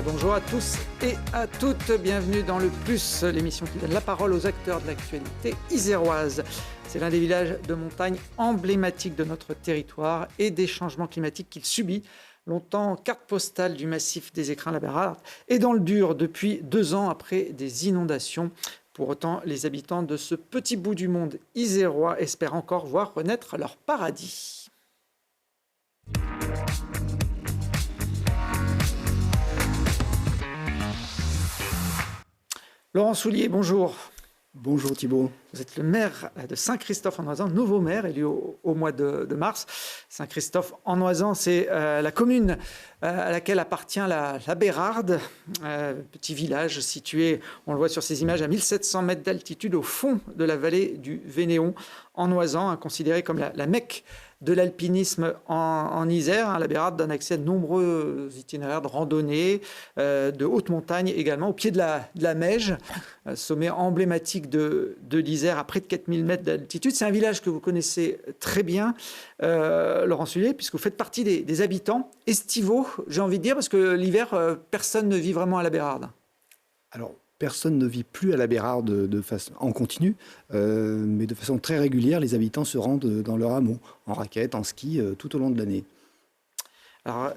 Bonjour à tous et à toutes, bienvenue dans Le Plus, l'émission qui donne la parole aux acteurs de l'actualité iséroise. C'est l'un des villages de montagne emblématiques de notre territoire et des changements climatiques qu'il subit. Longtemps carte postale du massif des Écrins la Bérarde et dans le dur depuis 2 ans après des inondations. Pour autant, les habitants de ce petit bout du monde isérois espèrent encore voir renaître leur paradis. Laurent Soulier, bonjour. Bonjour Thibault. Vous êtes le maire de Saint-Christophe-en-Oisans, nouveau maire élu au mois de mars. Saint-Christophe-en-Oisans, c'est la commune à laquelle appartient la Bérarde, petit village situé, on le voit sur ces images, à 1700 mètres d'altitude au fond de la vallée du Vénéon, en Oisans, considéré comme la Mecque de l'alpinisme en Isère. La Bérarde donne accès à de nombreux itinéraires de randonnée, de haute montagne également, au pied de la Meije, sommet emblématique de l'Isère à près de 4000 mètres d'altitude. C'est un village que vous connaissez très bien, Laurent Soulier, puisque vous faites partie des habitants estivaux, j'ai envie de dire, parce que l'hiver, personne ne vit vraiment à la Bérarde. Alors, personne ne vit plus à la Bérarde en continu, mais de façon très régulière, les habitants se rendent dans leur hameau, en raquette, en ski, tout au long de l'année. Alors,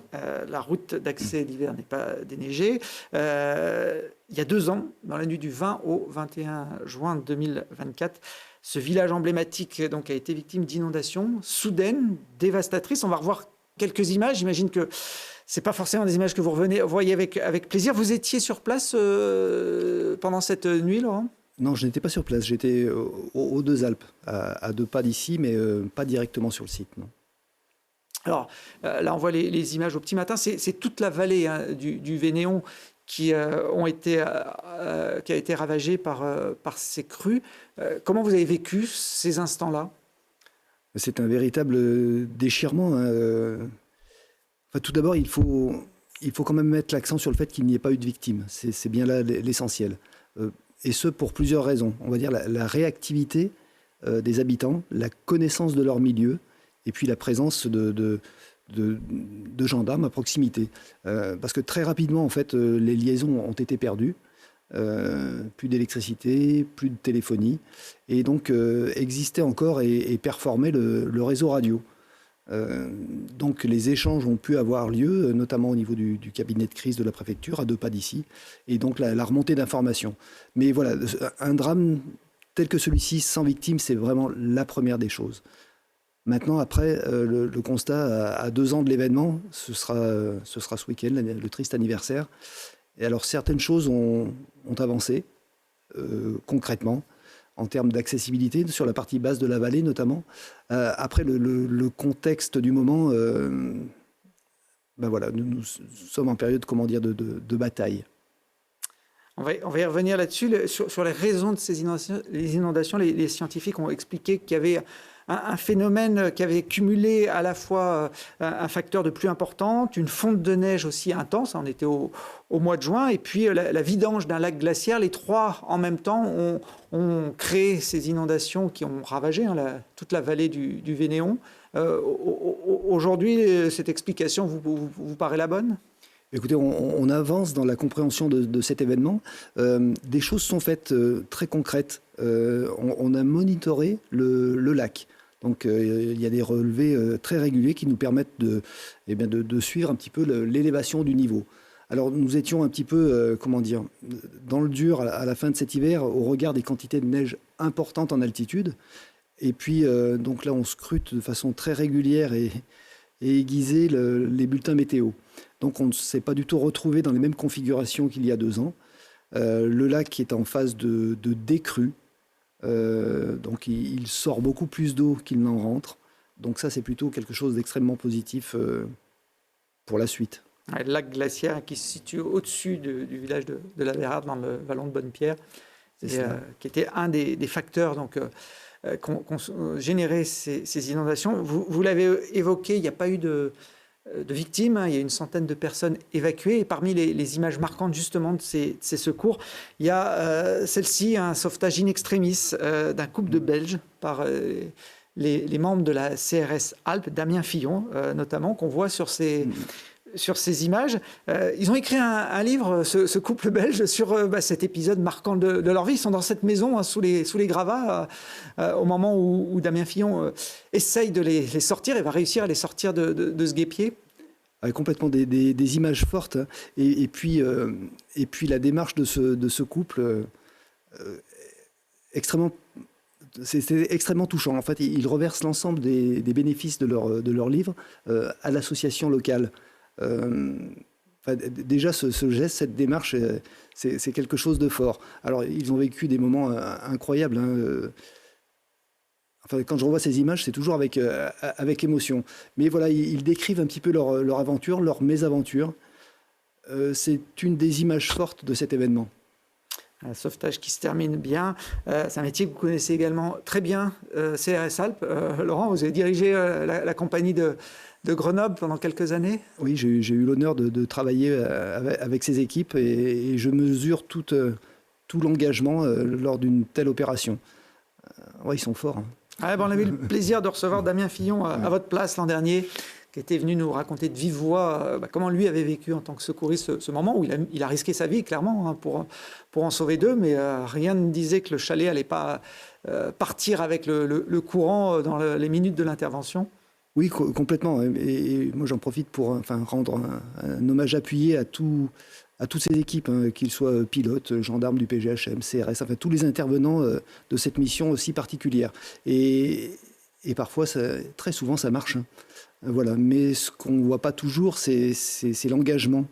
la route d'accès d'hiver n'est pas déneigée. Il y a 2 ans, dans la nuit du 20 au 21 juin 2024, ce village emblématique donc, a été victime d'inondations soudaines, dévastatrices. On va revoir quelques images. J'imagine que ce n'est pas forcément des images que vous voyez avec plaisir. Vous étiez sur place pendant cette nuit, Laurent ? Non, je n'étais pas sur place. J'étais aux Deux Alpes, à 2 pas d'ici, mais pas directement sur le site, non. Alors là, on voit les images au petit matin. C'est toute la vallée du Vénéon qui a été ravagée par ces crues. Comment vous avez vécu ces instants-là ? C'est un véritable déchirement. Enfin, tout d'abord, il faut quand même mettre l'accent sur le fait qu'il n'y ait pas eu de victimes. C'est bien là l'essentiel. Et ce, pour plusieurs raisons. On va dire la réactivité des habitants, la connaissance de leur milieu, et puis la présence de gendarmes à proximité. Parce que très rapidement, en fait, les liaisons ont été perdues. Plus d'électricité, plus de téléphonie. Et donc, existait encore et performait le réseau radio. Donc, les échanges ont pu avoir lieu, notamment au niveau du cabinet de crise de la préfecture, à 2 pas d'ici. Et donc, la remontée d'informations. Mais voilà, un drame tel que celui-ci, sans victime, c'est vraiment la première des choses. Maintenant, après, le constat à 2 ans de l'événement, ce sera ce week-end, le triste anniversaire. Et alors, certaines choses ont avancé concrètement en termes d'accessibilité sur la partie basse de la vallée, notamment. Après, le contexte du moment, voilà, nous sommes en période, comment dire, de bataille. On va y revenir là-dessus. Sur les raisons de ces inondations, les scientifiques ont expliqué qu'il y avait un phénomène qui avait cumulé à la fois un facteur de pluie importante, une fonte de neige aussi intense, on était au mois de juin, et puis la vidange d'un lac glaciaire. Les 3 en même temps ont créé ces inondations qui ont ravagé toute la vallée du Vénéon. Aujourd'hui, cette explication vous paraît la bonne ? Écoutez, on avance dans la compréhension de cet événement. Des choses sont faites très concrètes. On a monitoré le lac. Donc, il y a des relevés très réguliers qui nous permettent de suivre un petit peu l'élévation du niveau. Alors, nous étions un petit peu, dans le dur à la fin de cet hiver au regard des quantités de neige importantes en altitude. Et puis, donc là, on scrute de façon très régulière et aiguisée les bulletins météo. Donc, on ne s'est pas du tout retrouvé dans les mêmes configurations qu'il y a 2 ans. Le lac est en phase de décrue. Donc il sort beaucoup plus d'eau qu'il n'en rentre. Donc ça, c'est plutôt quelque chose d'extrêmement positif pour la suite. Le lac glaciaire qui se situe au-dessus du village de la Bérarde, dans le vallon de Bonnepierre, qui était un des facteurs qu'ont généré ces inondations. Vous l'avez évoqué, il n'y a pas eu de victimes, il y a une centaine de personnes évacuées, et parmi les images marquantes justement de ces secours, il y a celle-ci, un sauvetage in extremis d'un couple de Belges par les membres de la CRS Alpes, Damien Fillon notamment, qu'on voit sur ces sur ces images. Ils ont écrit un livre, ce couple belge, sur cet épisode marquant de leur vie. Ils sont dans cette maison, hein, sous les gravats, au moment où Damien Fillon essaye de les sortir et va réussir à les sortir de ce guêpier. Complètement des images fortes. Hein. Et puis la démarche de ce couple, c'était extrêmement touchant. En fait, ils reversent l'ensemble des bénéfices de leur livre à l'association locale. Déjà, ce geste, cette démarche, c'est quelque chose de fort. Alors, ils ont vécu des moments incroyables. Hein. Quand je revois ces images, c'est toujours avec émotion. Mais voilà, ils décrivent un petit peu leur aventure, leur mésaventure. C'est une des images fortes de cet événement. Un sauvetage qui se termine bien. C'est un métier que vous connaissez également très bien, CRS Alpes. Laurent, vous avez dirigé la compagnie de Grenoble pendant quelques années. Oui, j'ai eu l'honneur de travailler avec ces équipes et je mesure tout l'engagement lors d'une telle opération. Ouais, ils sont forts. Hein. On avait eu le plaisir de recevoir Damien Fillon à votre place l'an dernier, qui était venu nous raconter de vive voix comment lui avait vécu en tant que secouriste ce moment où il a risqué sa vie, clairement, hein, pour en sauver deux, mais rien ne disait que le chalet n'allait pas partir avec le courant dans les minutes de l'intervention. Oui, complètement. Et moi, j'en profite pour rendre un hommage appuyé à toutes ces équipes, hein, qu'ils soient pilotes, gendarmes du PGHM, CRS, tous les intervenants de cette mission aussi particulière. Et parfois, très souvent, ça marche. Hein. Voilà. Mais ce qu'on ne voit pas toujours, c'est l'engagement,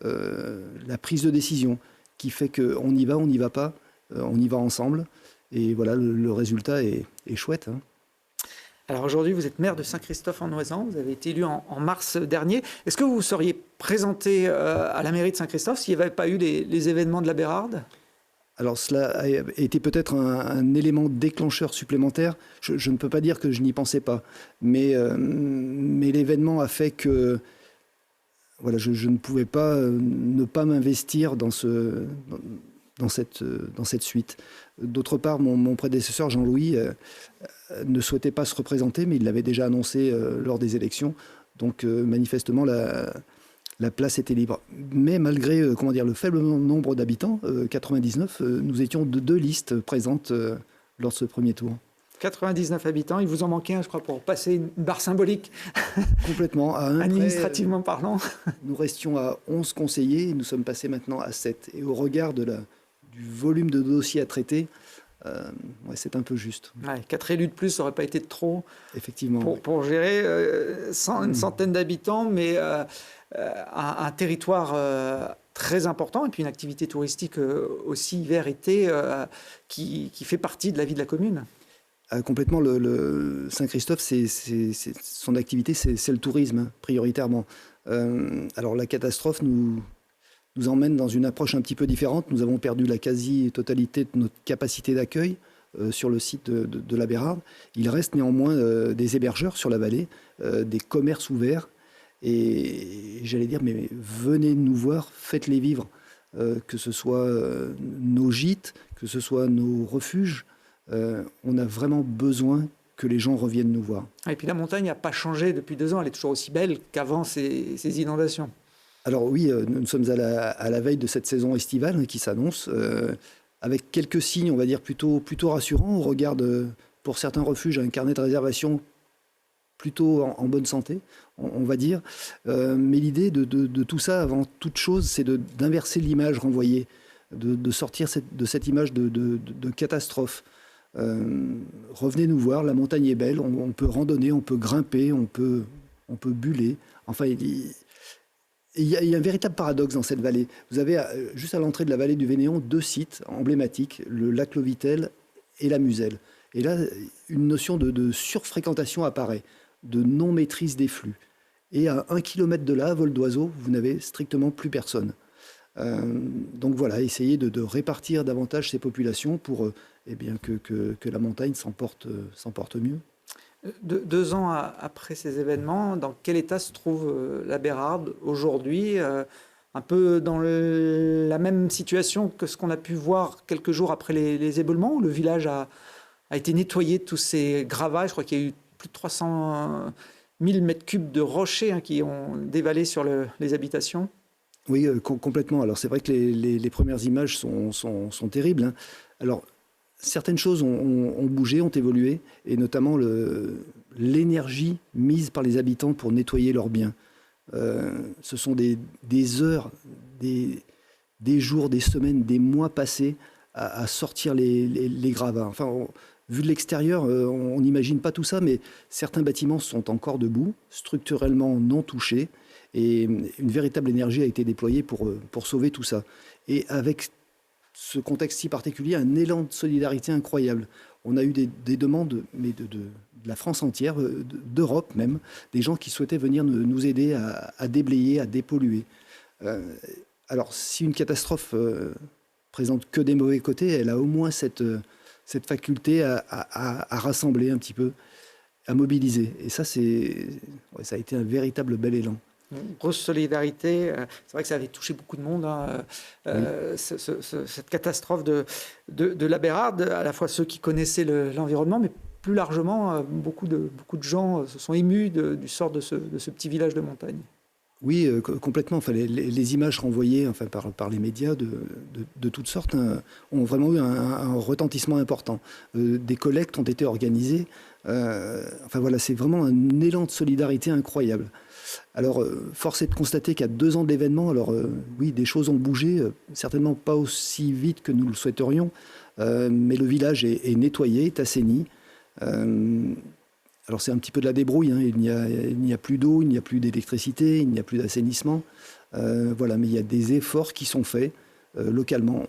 la prise de décision qui fait qu'on y va, on n'y va pas, on y va ensemble. Et voilà, le résultat est chouette. Hein. Alors aujourd'hui, vous êtes maire de Saint-Christophe-en-Noisan, vous avez été élu en mars dernier. Est-ce que vous vous seriez présenté à la mairie de Saint-Christophe s'il n'y avait pas eu les événements de la Bérarde ? Alors cela a été peut-être un élément déclencheur supplémentaire. Je ne peux pas dire que je n'y pensais pas, mais l'événement a fait que voilà, je ne pouvais pas ne pas m'investir dans cette suite. D'autre part, mon prédécesseur Jean-Louis ne souhaitait pas se représenter, mais il l'avait déjà annoncé lors des élections. Donc manifestement, la place était libre. Mais malgré le faible nombre d'habitants, 99, nous étions de 2 listes présentes lors de ce premier tour. 99 habitants, il vous en manquait un, je crois, pour passer une barre symbolique. Complètement. Administrativement parlant. Nous restions à 11 conseillers et nous sommes passés maintenant à 7. Et au regard du volume de dossiers à traiter, c'est un peu juste. 4 élus de plus, ça n'aurait pas été de trop. Effectivement. Pour gérer une centaine d'habitants, mais un territoire très important, et puis une activité touristique aussi hiver-été qui fait partie de la vie de la commune. Complètement, le Saint-Christophe, son activité, c'est le tourisme, hein, prioritairement. Alors la catastrophe nous emmène dans une approche un petit peu différente. Nous avons perdu la quasi-totalité de notre capacité d'accueil sur le site de la Bérarde. Il reste néanmoins des hébergeurs sur la vallée, des commerces ouverts. Et j'allais dire, mais venez nous voir, faites-les vivre. Que ce soit nos gîtes, que ce soit nos refuges. On a vraiment besoin que les gens reviennent nous voir. Et puis la montagne n'a pas changé depuis 2 ans, elle est toujours aussi belle qu'avant ces inondations. Alors oui, nous sommes à la veille de cette saison estivale qui s'annonce, avec quelques signes, on va dire, plutôt rassurants. On regarde, pour certains refuges, un carnet de réservation plutôt en bonne santé, on va dire. Mais l'idée de tout ça, avant toute chose, c'est d'inverser l'image renvoyée, de sortir de cette image de catastrophe. Revenez nous voir, la montagne est belle, on peut randonner, on peut grimper, on peut buller. Enfin, il y a un véritable paradoxe dans cette vallée. Vous avez, juste à l'entrée de la vallée du Vénéon, 2 sites emblématiques, le lac Lovitel et la Muselle. Et là, une notion de surfréquentation apparaît, de non-maîtrise des flux. Et à 1 kilomètre de là, à vol d'oiseau, vous n'avez strictement plus personne. Donc voilà, essayer de répartir davantage ces populations pour que la montagne s'en porte mieux. 2 ans après ces événements, dans quel état se trouve la Bérarde aujourd'hui ? Un peu dans la même situation que ce qu'on a pu voir quelques jours après les éboulements, où le village a été nettoyé de tous ces gravats. Je crois qu'il y a eu plus de 300 1000 mètres cubes de rochers qui ont dévalé sur les habitations. Oui, complètement. Alors c'est vrai que les premières images sont terribles, hein. Alors certaines choses ont bougé, ont évolué, et notamment l'énergie mise par les habitants pour nettoyer leurs biens. Ce sont des heures, des jours, des semaines, des mois passés à sortir les gravats. Enfin, vu de l'extérieur, on n'imagine pas tout ça, mais certains bâtiments sont encore debout, structurellement non touchés, et une véritable énergie a été déployée pour sauver tout ça. Et avec ce contexte si particulier, un élan de solidarité incroyable. On a eu des demandes, mais de la France entière, d'Europe même, des gens qui souhaitaient venir nous aider à déblayer, à dépolluer. Alors, si une catastrophe présente que des mauvais côtés, elle a au moins cette faculté à rassembler un petit peu, à mobiliser. Et ça, ça a été un véritable bel élan. Une grosse solidarité. C'est vrai que ça avait touché beaucoup de monde, oui. Cette catastrophe de la Bérarde, à la fois ceux qui connaissaient l'environnement, mais plus largement, beaucoup de gens se sont émus du sort de ce petit village de montagne. Oui, complètement. Enfin, les images renvoyées par les médias de toutes sortes ont vraiment eu un retentissement important. Des collectes ont été organisées. Voilà, c'est vraiment un élan de solidarité incroyable. Alors, force est de constater qu'à 2 ans de l'événement, oui, des choses ont bougé, certainement pas aussi vite que nous le souhaiterions, mais le village est nettoyé, est assaini. Alors c'est un petit peu de la débrouille, hein. Il n'y a plus d'eau, il n'y a plus d'électricité, il n'y a plus d'assainissement. Voilà, mais il y a des efforts qui sont faits localement.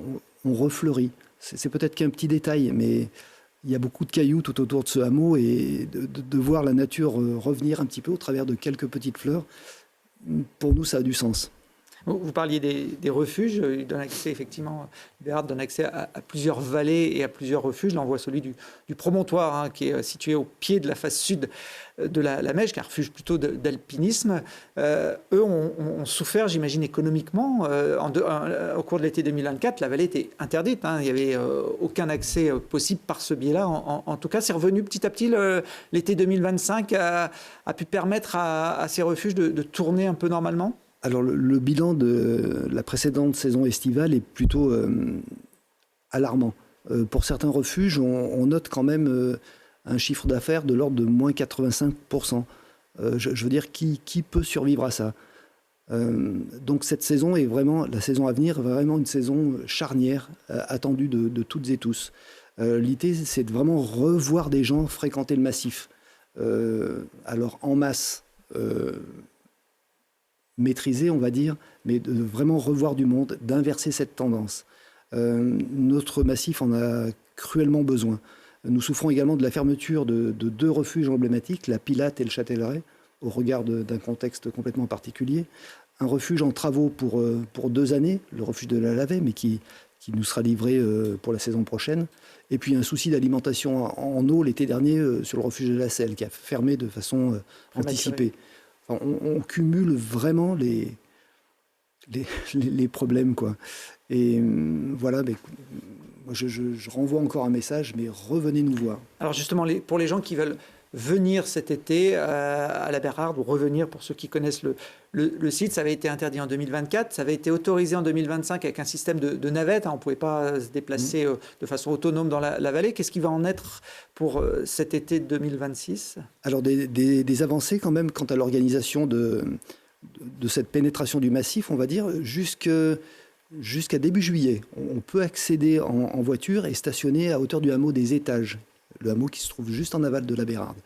On refleurit. C'est peut-être qu'un petit détail, mais il y a beaucoup de cailloux tout autour de ce hameau, et de voir la nature revenir un petit peu au travers de quelques petites fleurs, pour nous, ça a du sens. Vous parliez des refuges. Il donne accès, effectivement, Bérarde donne accès à plusieurs vallées et à plusieurs refuges. Là, on voit celui du promontoire, qui est situé au pied de la face sud de la Mèche, qui est un refuge plutôt d'alpinisme. Eux ont souffert, j'imagine, économiquement. Au cours de l'été 2024, la vallée était interdite. Il n'y avait aucun accès possible par ce biais-là. En tout cas, c'est revenu petit à petit. L'été 2025 a pu permettre à ces refuges de tourner un peu normalement. Alors le bilan de la précédente saison estivale est plutôt alarmant. Pour certains refuges, on note quand même un chiffre d'affaires de l'ordre de moins 85%. Je veux dire, qui peut survivre à ça? Donc cette saison est vraiment, la saison à venir, vraiment une saison charnière, attendue de toutes et tous. L'idée, c'est de vraiment revoir des gens fréquenter le massif. Alors en masse, maîtriser, on va dire, mais de vraiment revoir du monde, d'inverser cette tendance. Notre massif en a cruellement besoin. Nous souffrons également de la fermeture de 2 refuges emblématiques, la Pilate et le Châtellerault, au regard d'un contexte complètement particulier. Un refuge en travaux pour 2 années, le refuge de la Lavée, mais qui nous sera livré pour la saison prochaine. Et puis un souci d'alimentation en eau l'été dernier sur le refuge de la Selle, qui a fermé de façon anticipée. Enfin, on cumule vraiment les problèmes, quoi. Et voilà, moi je renvoie encore un message, mais revenez nous voir. Alors justement, pour les gens qui veulent venir cet été à la Bérarde, ou revenir pour ceux qui connaissent le site, ça avait été interdit en 2024, ça avait été autorisé en 2025 avec un système de navettes. On ne pouvait pas se déplacer de façon autonome dans la vallée. Qu'est-ce qui va en être pour cet été 2026 ? Alors des avancées quand même quant à l'organisation de cette pénétration du massif, on va dire, jusqu'à début juillet. On peut accéder en voiture et stationner à hauteur du hameau des Étages, le hameau qui se trouve juste en aval de la Bérarde.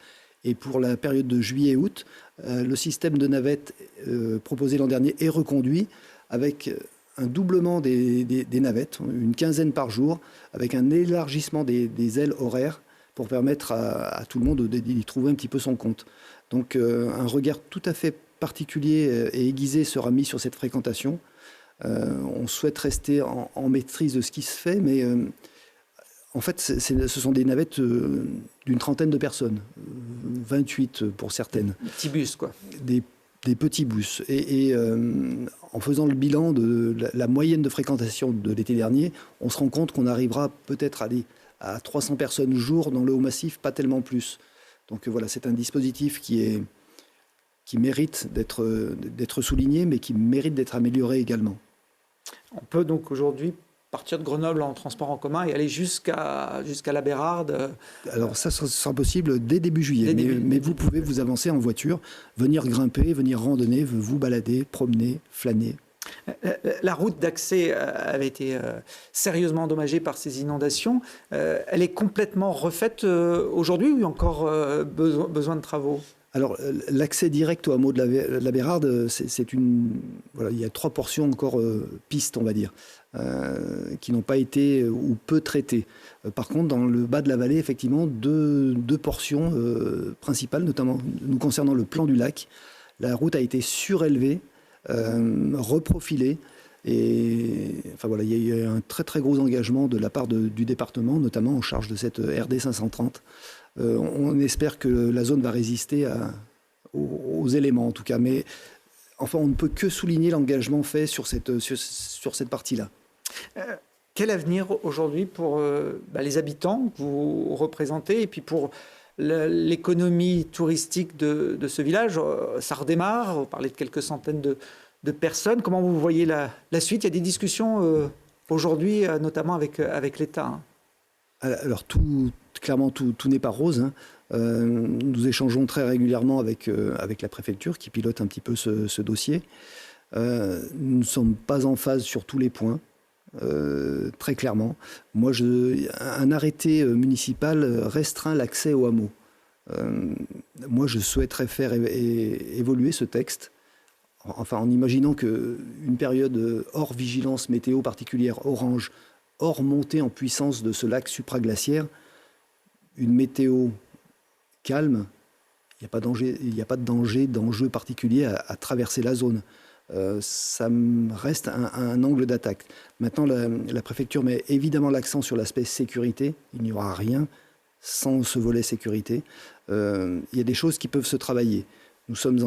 Et pour la période de juillet-août, le système de navettes proposé l'an dernier est reconduit, avec un doublement des navettes, une 15aine par jour, avec un élargissement des ailes horaires pour permettre à tout le monde d'y trouver un petit peu son compte. Donc un regard tout à fait particulier et aiguisé sera mis sur cette fréquentation. On souhaite rester en maîtrise de ce qui se fait, mais en fait, ce sont des navettes d'une trentaine de personnes, 28 pour certaines. Des petits bus, quoi. Des petits bus. Et en faisant le bilan de la moyenne de fréquentation de l'été dernier, on se rend compte qu'on arrivera peut-être à 300 personnes jour dans le haut massif, pas tellement plus. Donc voilà, c'est un dispositif qui est qui mérite d'être souligné, mais qui mérite d'être amélioré également. On peut donc aujourd'hui partir de Grenoble en transport en commun et aller jusqu'à la Bérarde. Alors ça sera possible dès début juillet, mais vous pouvez vous avancer en voiture, venir grimper, venir randonner, vous balader, promener, flâner. La route d'accès avait été sérieusement endommagée par ces inondations. Elle est complètement refaite aujourd'hui ou encore besoin de travaux? Alors, l'accès direct au hameau de la Bérarde, voilà, il y a 3 portions encore pistes, on va dire, qui n'ont pas été ou peu traitées. Par contre, dans le bas de la vallée, effectivement, deux portions principales, notamment nous concernant le plan du lac. La route a été surélevée, reprofilée. Et enfin voilà, il y a eu un très très gros engagement de la part du département, notamment en charge de cette RD 530. On espère que la zone va résister aux éléments en tout cas, mais enfin on ne peut que souligner l'engagement fait sur cette partie-là. Quel avenir aujourd'hui pour les habitants que vous représentez et puis pour l'économie touristique de ce village? Ça redémarre, vous parlez de quelques centaines de personnes. Comment vous voyez la suite? Il y a des discussions aujourd'hui, notamment avec l'État. Hein. Alors clairement, tout n'est pas rose. Hein. Nous échangeons très régulièrement avec la préfecture qui pilote un petit peu ce dossier. Nous ne sommes pas en phase sur tous les points, très clairement. Moi, un arrêté municipal restreint l'accès au hameau. Moi, je souhaiterais faire évoluer ce texte, enfin en imaginant qu'une période hors vigilance météo particulière, orange, hors montée en puissance de ce lac supraglaciaire, une météo calme, il n'y a pas de d'enjeu particulier à traverser la zone. Ça reste un angle d'attaque. Maintenant, la préfecture met évidemment l'accent sur l'aspect sécurité. Il n'y aura rien sans ce volet sécurité. Il y a des choses qui peuvent se travailler. Nous sommes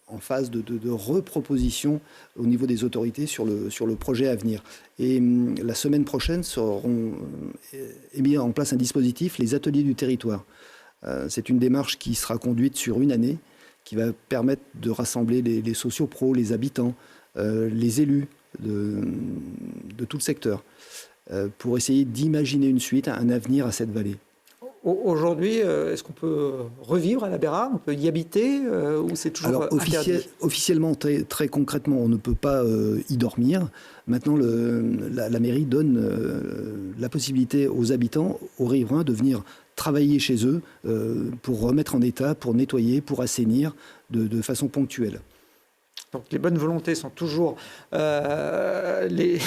en phase de reproposition au niveau des autorités sur le projet à venir. Et la semaine prochaine seront mis en place un dispositif, les ateliers du territoire. C'est une démarche qui sera conduite sur une année, qui va permettre de rassembler les sociopros, les habitants, les élus de tout le secteur, pour essayer d'imaginer une suite, un avenir à cette vallée. Aujourd'hui, est-ce qu'on peut revivre à la Bérarde? On peut y habiter ou c'est toujours interdit? Officiellement, très concrètement, on ne peut pas y dormir. Maintenant, la mairie donne la possibilité aux habitants, aux riverains, de venir travailler chez eux pour remettre en état, pour nettoyer, pour assainir de façon ponctuelle. Donc les bonnes volontés sont toujours les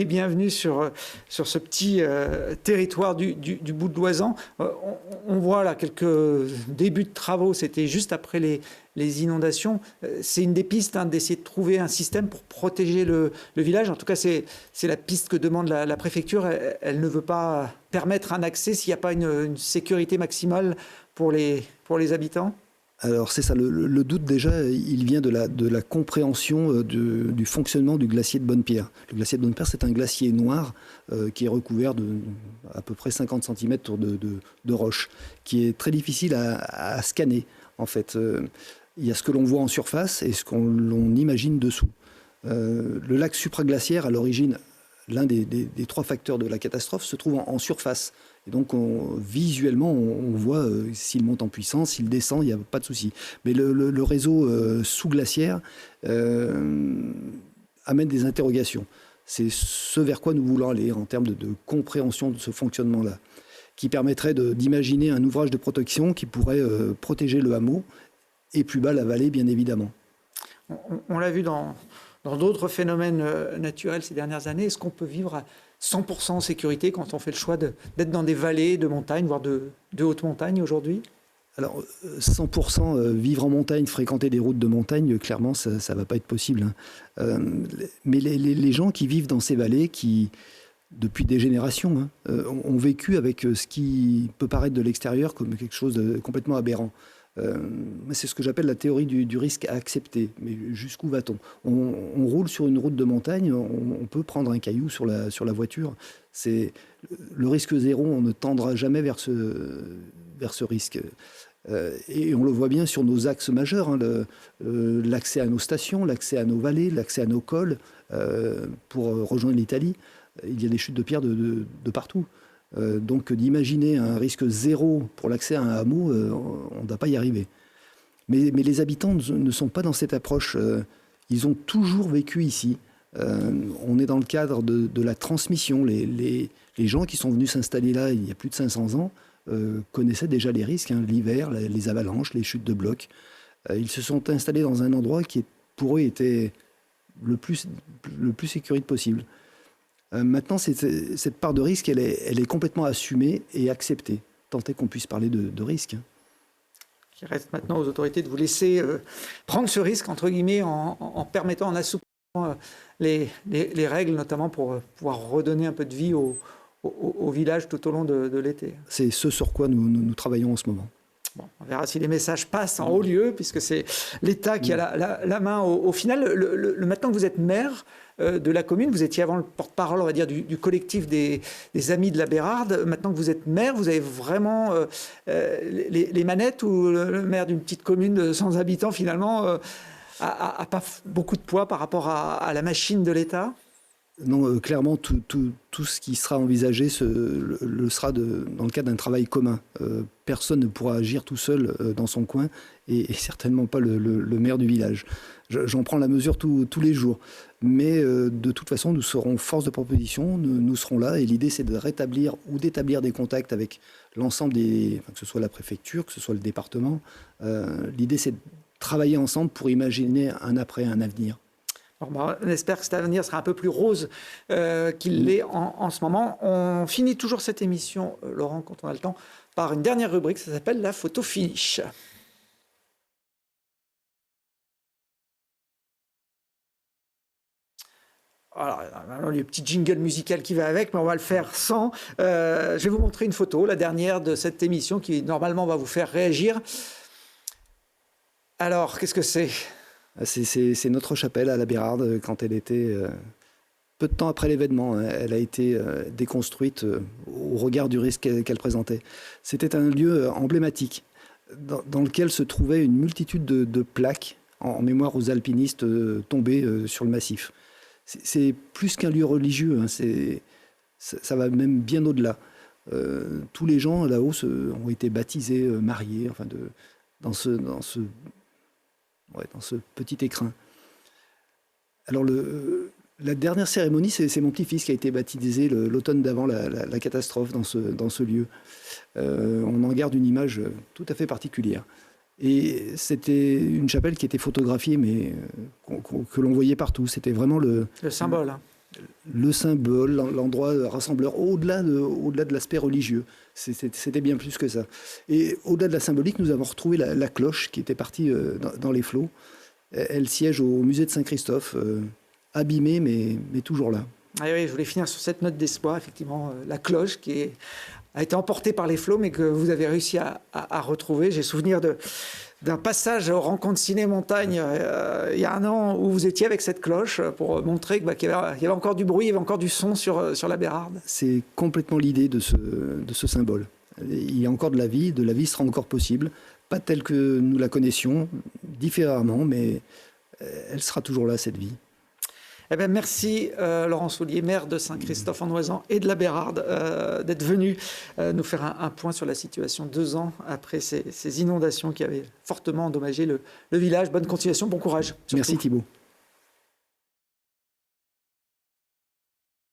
bienvenues sur ce petit territoire du bout de Loisan. On voit là quelques débuts de travaux, c'était juste après les inondations. C'est une des pistes d'essayer de trouver un système pour protéger le village. En tout cas, c'est la piste que demande la préfecture. Elle ne veut pas permettre un accès s'il n'y a pas une sécurité maximale pour les habitants. Alors c'est ça, le doute déjà, il vient de la compréhension du fonctionnement du glacier de Bonnepierre. Le glacier de Bonnepierre, c'est un glacier noir qui est recouvert de à peu près 50 cm de roches, qui est très difficile à scanner en fait. Il y a ce que l'on voit en surface et ce qu'on imagine dessous. Le lac supraglaciaire, à l'origine, l'un des 3 facteurs de la catastrophe, se trouve en surface. Et donc, visuellement, on voit s'il monte en puissance, s'il descend, il n'y a pas de souci. Mais le réseau sous-glaciaire amène des interrogations. C'est ce vers quoi nous voulons aller en termes de compréhension de ce fonctionnement-là, qui permettrait d'imaginer un ouvrage de protection qui pourrait protéger le hameau et plus bas la vallée, bien évidemment. On l'a vu dans d'autres phénomènes naturels ces dernières années. Est-ce qu'on peut vivre à 100% en sécurité quand on fait le choix d'être dans des vallées de montagne, voire de haute montagne aujourd'hui? Alors, 100% vivre en montagne, fréquenter des routes de montagne, clairement, ça ne va pas être possible. Hein. Mais les gens qui vivent dans ces vallées, qui, depuis des générations, ont vécu avec ce qui peut paraître de l'extérieur comme quelque chose de complètement aberrant. C'est ce que j'appelle la théorie du risque à accepter. Mais jusqu'où va-t-on? On roule sur une route de montagne, on peut prendre un caillou sur la voiture. C'est le risque zéro, on ne tendra jamais vers ce risque. Et on le voit bien sur nos axes majeurs, hein, l'accès à nos stations, l'accès à nos vallées, l'accès à nos cols pour rejoindre l'Italie. Il y a des chutes de pierres de partout. Donc d'imaginer un risque zéro pour l'accès à un hameau, on ne va pas y arriver. Mais les habitants ne sont pas dans cette approche. Ils ont toujours vécu ici. On est dans le cadre de la transmission. Les gens qui sont venus s'installer là il y a plus de 500 ans connaissaient déjà les risques, hein, l'hiver, les avalanches, les chutes de blocs. Ils se sont installés dans un endroit qui, pour eux, était le plus sécuritaire possible. Maintenant, cette part de risque, elle est complètement assumée et acceptée, tant est qu'on puisse parler de risque. Il reste maintenant aux autorités de vous laisser prendre ce risque, entre guillemets, en permettant, en assouplissant les règles, notamment pour pouvoir redonner un peu de vie au village tout au long de l'été. C'est ce sur quoi nous travaillons en ce moment. Bon, on verra si les messages passent en haut lieu, puisque c'est l'État qui a la main. Au final, maintenant que vous êtes maire de la commune, vous étiez avant le porte-parole, on va dire, du collectif des Amis de la Bérarde. Maintenant que vous êtes maire, vous avez vraiment les manettes, ou le maire d'une petite commune de 100 habitants, finalement, a pas beaucoup de poids par rapport à la machine de l'État? Non, clairement, tout ce qui sera envisagé le sera dans le cadre d'un travail commun. Personne ne pourra agir tout seul dans son coin, et certainement pas le maire du village. J'en prends la mesure tous les jours. Mais de toute façon, nous serons force de proposition, nous serons là, et l'idée c'est de rétablir ou d'établir des contacts avec l'ensemble que ce soit la préfecture, que ce soit le département. L'idée c'est de travailler ensemble pour imaginer un après, un avenir. On espère que cet avenir sera un peu plus rose qu'il l'est en ce moment. On finit toujours cette émission, Laurent, quand on a le temps, par une dernière rubrique, ça s'appelle la photo finish. Alors, il y a un petit jingle musical qui va avec, mais on va le faire sans. Je vais vous montrer une photo, la dernière de cette émission, qui normalement va vous faire réagir. Alors, qu'est-ce que c'est ? C'est notre chapelle à la Bérarde, quand elle était, peu de temps après l'événement, elle a été déconstruite au regard du risque qu'elle présentait. C'était un lieu emblématique dans lequel se trouvait une multitude de plaques en mémoire aux alpinistes tombés sur le massif. C'est plus qu'un lieu religieux, hein, ça va même bien au-delà. Tous les gens là-haut ont été baptisés, mariés, enfin dans ce petit écrin. Alors la dernière cérémonie, c'est mon petit-fils qui a été baptisé l'automne d'avant la catastrophe dans ce lieu. On en garde une image tout à fait particulière. Et c'était une chapelle qui était photographiée, mais que l'on voyait partout. C'était vraiment le symbole. Hein. Le symbole, l'endroit rassembleur, au-delà de l'aspect religieux. C'était bien plus que ça. Et au-delà de la symbolique, nous avons retrouvé la cloche qui était partie dans les flots. Elle siège au musée de Saint-Christophe, abîmée, mais toujours là. Ah oui, je voulais finir sur cette note d'espoir, effectivement, la cloche qui a été emportée par les flots, mais que vous avez réussi à retrouver. J'ai souvenir d'un passage aux rencontres ciné-montagne il y a un an où vous étiez avec cette cloche pour montrer qu'il y avait encore du bruit, il y avait encore du son sur la Bérarde. C'est complètement l'idée de ce symbole. Il y a encore de la vie sera encore possible, pas telle que nous la connaissions, différemment, mais elle sera toujours là, cette vie. Eh bien, merci Laurent Soulier, maire de Saint-Christophe-en-Oisans et de la Bérarde, d'être venu nous faire un point sur la situation 2 ans après ces inondations qui avaient fortement endommagé le village. Bonne continuation, bon courage. Surtout. Merci Thibault.